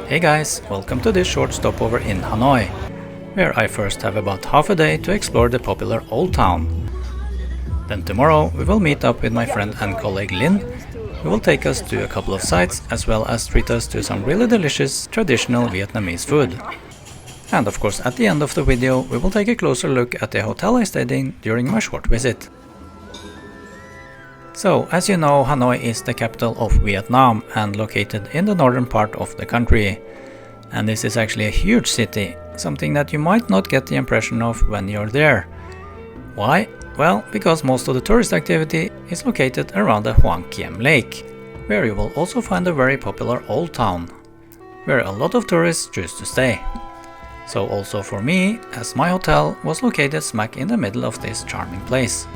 Hey guys, welcome to this short stopover in Hanoi, where I first have about half a day to explore the popular Old Town. Then tomorrow we will meet up with my friend and colleague Lin, who will take us to a couple of sites as well as treat us to some really delicious traditional Vietnamese food. And of course at the end of the video we will take a closer look at the hotel I stayed in during my short visit. So, as you know, Hanoi is the capital of Vietnam and located in the northern part of the country. And this is actually a huge city, something that you might not get the impression of when you're there. Why? Well, because most of the tourist activity is located around the Hoang Kiem Lake, where you will also find a very popular old town, where a lot of tourists choose to stay. So also for me, as my hotel was located smack in the middle of this charming place.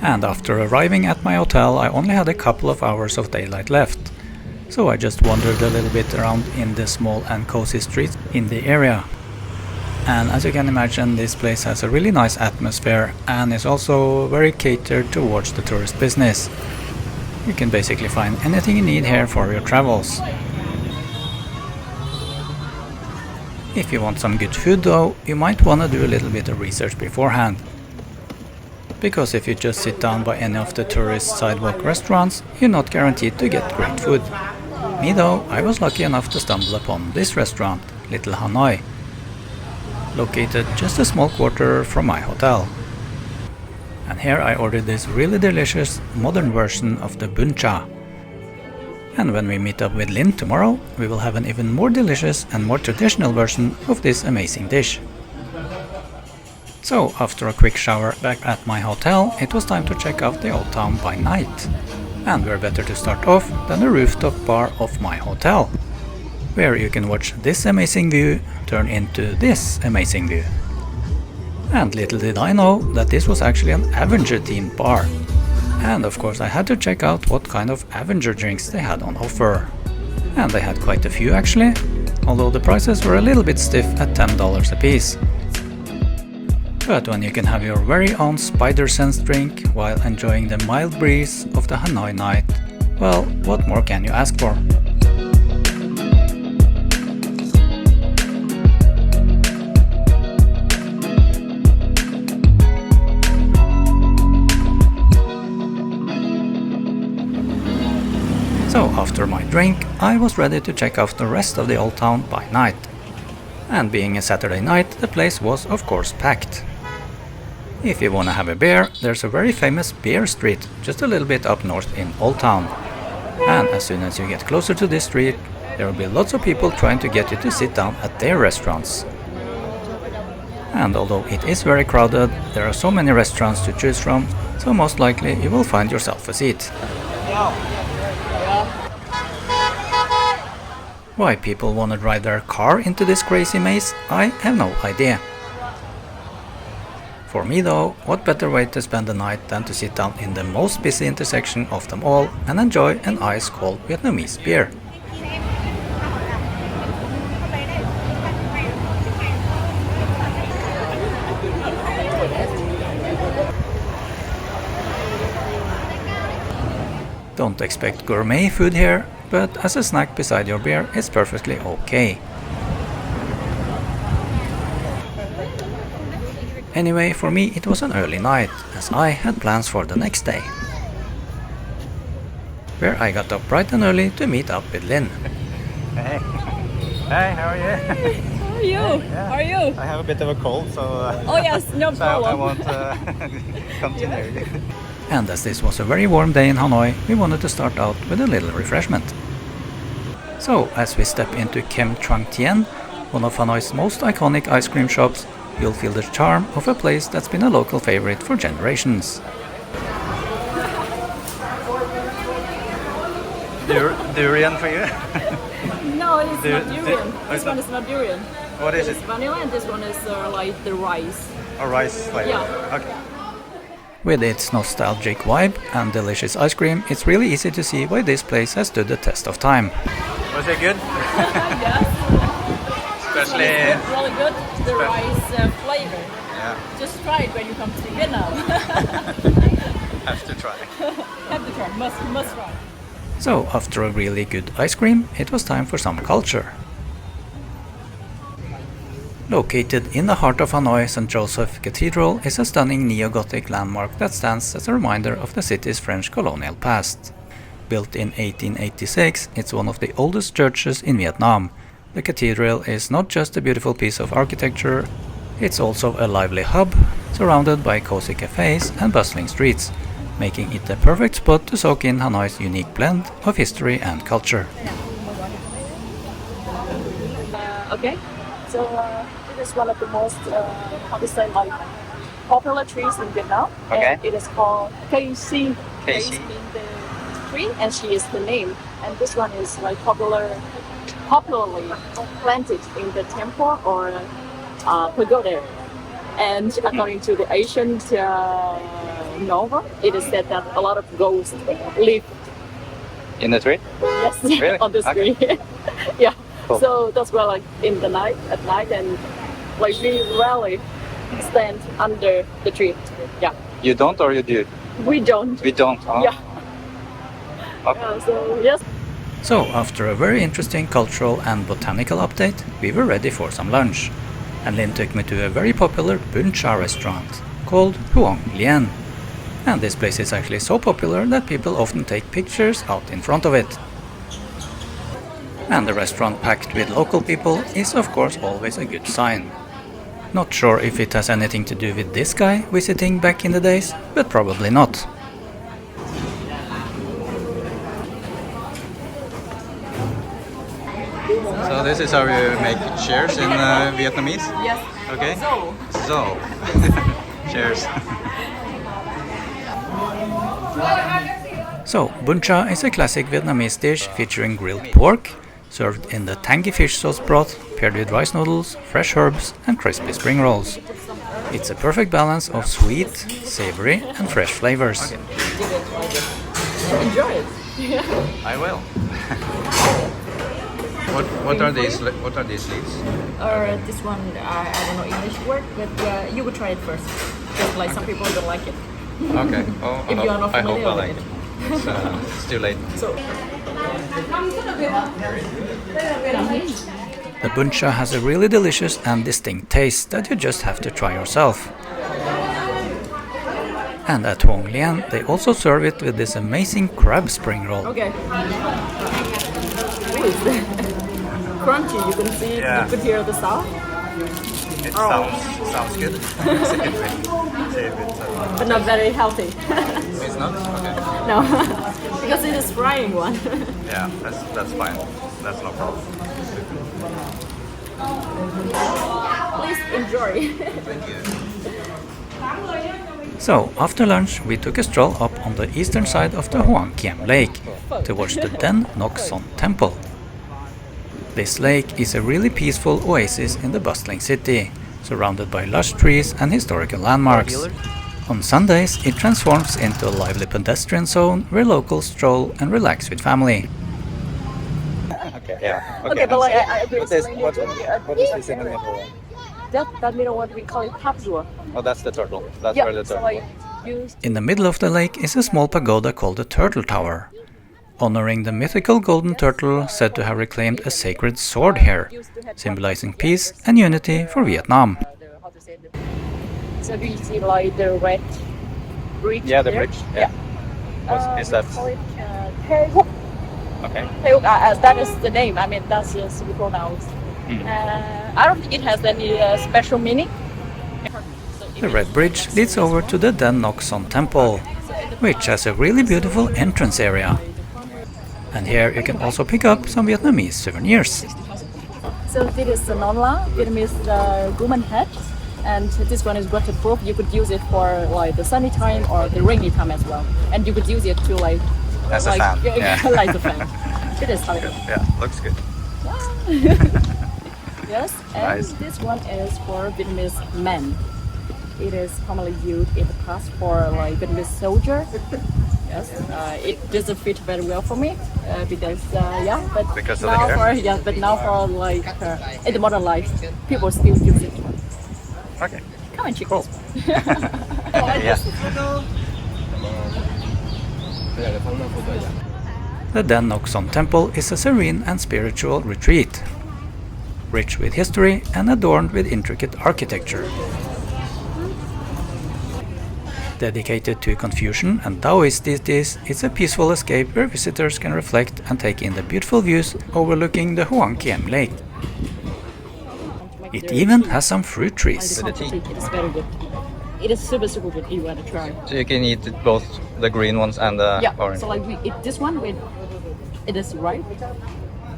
And after arriving at my hotel, I only had a couple of hours of daylight left. So I just wandered a little bit around in the small and cozy streets in the area. And as you can imagine, this place has a really nice atmosphere and is also very catered towards the tourist business. You can basically find anything you need here for your travels. If you want some good food though, you might want to do a little bit of research beforehand. Because if you just sit down by any of the tourist sidewalk restaurants, you're not guaranteed to get great food. Me though, I was lucky enough to stumble upon this restaurant, Little Hanoi, located just a small quarter from my hotel. And here I ordered this really delicious modern version of the bun cha. And when we meet up with Lin tomorrow, we will have an even more delicious and more traditional version of this amazing dish. So, after a quick shower back at my hotel, it was time to check out the old town by night. And where better to start off than the rooftop bar of my hotel, where you can watch this amazing view turn into this amazing view. And little did I know that this was actually an Avenger themed bar. And of course I had to check out what kind of Avenger drinks they had on offer. And they had quite a few actually, although the prices were a little bit stiff at $10 a piece. But when you can have your very own spider sense drink while enjoying the mild breeze of the Hanoi night, well, what more can you ask for? So after my drink, I was ready to check out the rest of the old town by night. And being a Saturday night, the place was of course packed. If you wanna have a beer, there's a very famous beer street just a little bit up north in Old Town. And as soon as you get closer to this street, there will be lots of people trying to get you to sit down at their restaurants. And although it is very crowded, there are so many restaurants to choose from, so most likely you will find yourself a seat. Why people wanna drive their car into this crazy maze, I have no idea. For me though, what better way to spend the night than to sit down in the most busy intersection of them all and enjoy an ice-cold Vietnamese beer. Don't expect gourmet food here, but as a snack beside your beer, it's perfectly okay. Anyway, for me it was an early night, as I had plans for the next day, where I got up bright and early to meet up with Lin. Hey, hey, how are you? Hey, how are you? Yeah. How are you? I have a bit of a cold, so Oh yes, no so problem. I won't continue. And as this was a very warm day in Hanoi, we wanted to start out with a little refreshment. So, as we step into Kem Tien, one of Hanoi's most iconic ice cream shops, you'll feel the charm of a place that's been a local favorite for generations. Durian for you? No, it's not durian. oh, This it's one not? is not durian. What is It's it? vanilla and this one is like the rice. A rice flavor? Yeah. Okay. With its nostalgic vibe and delicious ice cream, it's really easy to see why this place has stood the test of time. Was it good? Yes. Especially... It's really good, the rice flavor. Yeah, Just try it when you come to Vietnam. have to try. Have to try, must try. So after a really good ice cream, it was time for some culture. Located in the heart of Hanoi, St. Joseph Cathedral is a stunning neo-Gothic landmark that stands as a reminder of the city's French colonial past. Built in 1886, it's one of the oldest churches in Vietnam. The cathedral is not just a beautiful piece of architecture, it's also a lively hub, surrounded by cozy cafes and bustling streets, making it the perfect spot to soak in Hanoi's unique blend of history and culture. Okay, so it is one of the most, how to say, like popular trees in Vietnam. Okay. And it is called KC. KC. Means the tree, and she is the name. And this one is like popularly planted in the temple or pagoda. And according to the ancient novel, it is said that a lot of ghosts live. In the tree? Yes, Really? on the Okay. tree. Yeah. Cool. So that's why, like in the night, at night, and like we rarely stand under the tree. Yeah, You don't or you do? we don't. We don't. Oh. Yeah. Okay. So yes. So after a very interesting cultural and botanical update, we were ready for some lunch. And Lin took me to a very popular bun cha restaurant called Huong Lien. And this place is actually so popular that people often take pictures out in front of it. And the restaurant packed with local people is of course always a good sign. Not sure if it has anything to do with this guy visiting back in the days, but probably not. So this is how you make cheers in Vietnamese? Yes. Okay. So. Cheers. So, bun cha is a classic Vietnamese dish featuring grilled pork, served in the tangy fish sauce broth, paired with rice noodles, fresh herbs and crispy spring rolls. It's a perfect balance of sweet, savory and fresh flavors. Enjoy it. I will. What are these? What are these leaves? Or this one, I don't know English word, but you would try it first. Just like some people don't like it. Okay. Oh, If you are not I hope familiar I with like it. it. It's too late. So. The bun cha has a really delicious and distinct taste that you just have to try yourself. And at Huong Lien, they also serve it with this amazing crab spring roll. Okay. Crunchy, you can see, Yeah. you could hear the sound, It Oh. sounds good. but not very healthy. It's not? Okay. No, because it is frying one. Yeah, that's fine. That's no problem. Please enjoy. Thank you. So, after lunch, we took a stroll up on the eastern side of the Koan Kiem Lake, towards the then Ngoc Son Temple. This lake is a really peaceful oasis in the bustling city, surrounded by lush trees and historical landmarks. On Sundays, it transforms into a lively pedestrian zone where locals stroll and relax with family. Okay. Yeah. Okay, but like I will What is explain it to you. what is this in the middle? That middle what we call it tapzua. Oh, that's the turtle. That's Yeah, where the so turtle. like you In the middle of the lake is a small pagoda called the Turtle Tower, honoring the mythical golden turtle said to have reclaimed a sacred sword here, symbolizing peace and unity for Vietnam. how to say the, so do you see like the red bridge? Yeah, the there? bridge. Yeah. What is that? We call it Thê Húc. Okay. Thê Húc, that is the name. I mean, that's just pronounced. I don't think it has any special meaning. The red bridge leads over to the then Ngoc Son Temple, which has a really beautiful entrance area. And here you can also pick up some Vietnamese souvenirs. So this is the non-la Vietnamese woman hat, and this one is waterproof. You could use it for like the sunny time or the rainy time as well, and you could use it to like As a fan. Yeah. like a fan. It is how it is. Yeah, looks good. Yes, and Nice. this one is for Vietnamese men. It is commonly used in the past for like Vietnamese soldier. Yes, it doesn't fit very well for me because but Because of the now hair? but now for like in the modern life, people still use it. Okay. Come and check this one. Yeah. The then Ngoc Son Temple is a serene and spiritual retreat, rich with history and adorned with intricate architecture. Dedicated to Confucian and Taoist deities, it's a peaceful escape where visitors can reflect and take in the beautiful views overlooking the Koan Kiem Lake. It even has some fruit trees. It is very good. It is super good. You want to try? So you can eat both the green ones and the orange. So like we eat this one with it is ripe.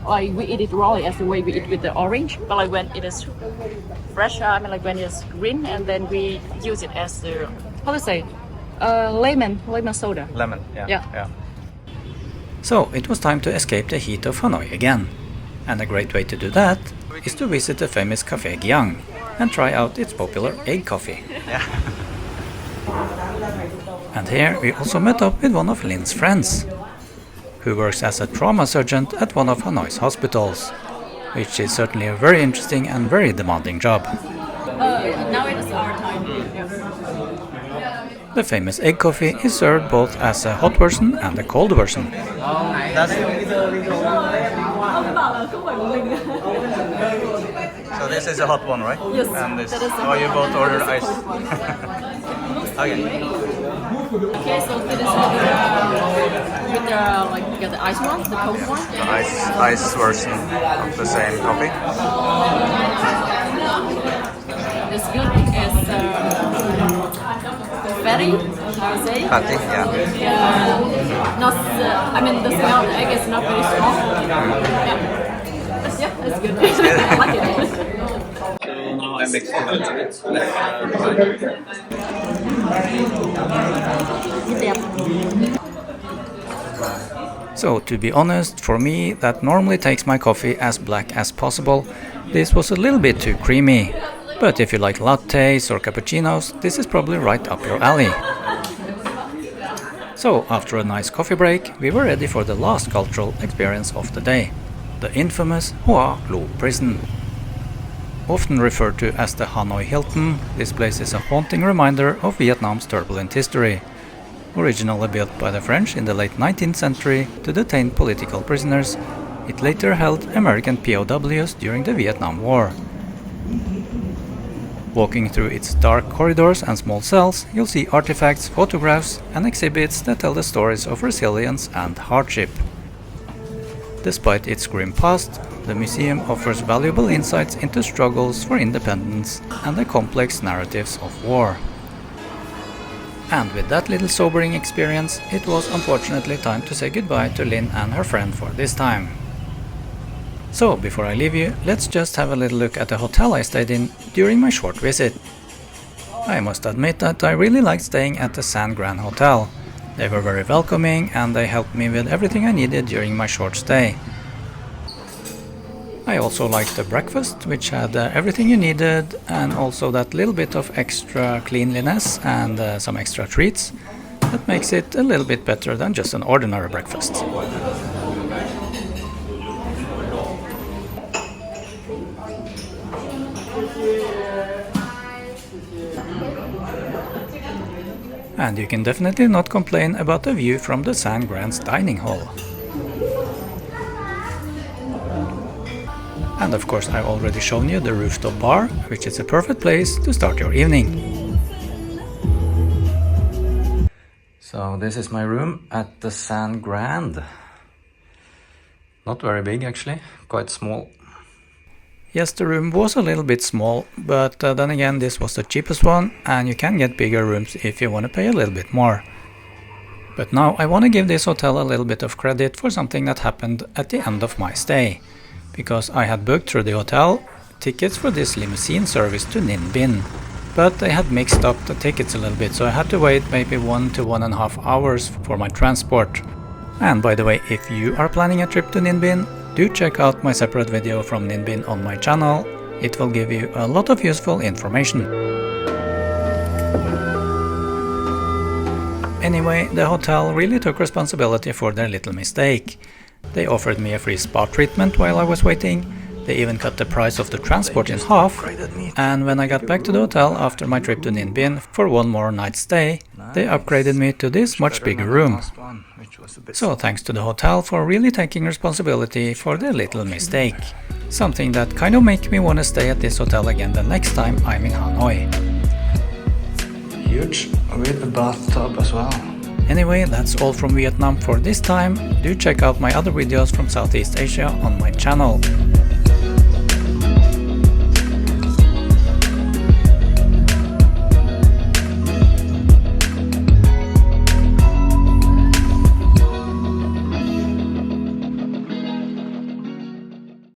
Like we eat it raw as the way we eat with the orange. But like when it is fresh, I mean like when it's green, and then we use it as the how to say, lemon soda. Lemon, yeah. So it was time to escape the heat of Hanoi again. And a great way to do that is to visit the famous Café Giang and try out its popular egg coffee. Yeah. And here we also met up with one of Lin's friends, who works as a trauma surgeon at one of Hanoi's hospitals, which is certainly a very interesting and very demanding job. Now it is our time. The famous egg coffee is served both as a hot version and a cold version. So this is a hot one, right? Yes. And this, that is you both ordered ice. Okay. Okay, so this is with the like you get the ice one, the cold one. The ice version of the same coffee. It's good. It's fatty, I would say. Fatty, yeah. Not. I mean, the smell of the egg is not very strong. Yeah, it's good. I like it. I mixed So to be honest, for me, that normally takes my coffee as black as possible, this was a little bit too creamy. But if you like lattes or cappuccinos, this is probably right up your alley. So after a nice coffee break, we were ready for the last cultural experience of the day, the infamous Hoa Lo Prison. Often referred to as the Hanoi Hilton, this place is a haunting reminder of Vietnam's turbulent history. Originally built by the French in the late 19th century to detain political prisoners, it later held American POWs during the Vietnam War. Walking through its dark corridors and small cells, you'll see artifacts, photographs, and exhibits that tell the stories of resilience and hardship. Despite its grim past, the museum offers valuable insights into struggles for independence and the complex narratives of war. And with that little sobering experience, it was unfortunately time to say goodbye to Lin and her friend for this time. So, before I leave you, let's just have a little look at the hotel I stayed in during my short visit. I must admit that I really liked staying at the San Gran Hotel. They were very welcoming and they helped me with everything I needed during my short stay. I also liked the breakfast, which had everything you needed, and also that little bit of extra cleanliness and some extra treats. That makes it a little bit better than just an ordinary breakfast. And you can definitely not complain about the view from the San Gran's dining hall. And of course I've already shown you the rooftop bar, which is a perfect place to start your evening. So this is my room at the San Gran. Not very big actually, quite small. Yes, the room was a little bit small, but then again this was the cheapest one and you can get bigger rooms if you want to pay a little bit more. But now I want to give this hotel a little bit of credit for something that happened at the end of my stay. Because I had booked through the hotel tickets for this limousine service to Ninh Binh, but they had mixed up the tickets a little bit, so I had to wait maybe 1 to 1.5 hours for my transport. And by the way, if you are planning a trip to Ninh Binh, do check out my separate video from Ninh Binh on my channel. It will give you a lot of useful information. Anyway, the hotel really took responsibility for their little mistake. They offered me a free spa treatment while I was waiting, They even cut the price of the transport in half, and when I got back to the hotel after my trip to Ninh Binh for one more night stay, they upgraded me to this much bigger room. So thanks to the hotel for really taking responsibility for their little mistake. Something that kind of makes me want to stay at this hotel again the next time I'm in Hanoi. Huge, with a bathtub as well. Anyway, that's all from Vietnam for this time. Do check out my other videos from Southeast Asia on my channel.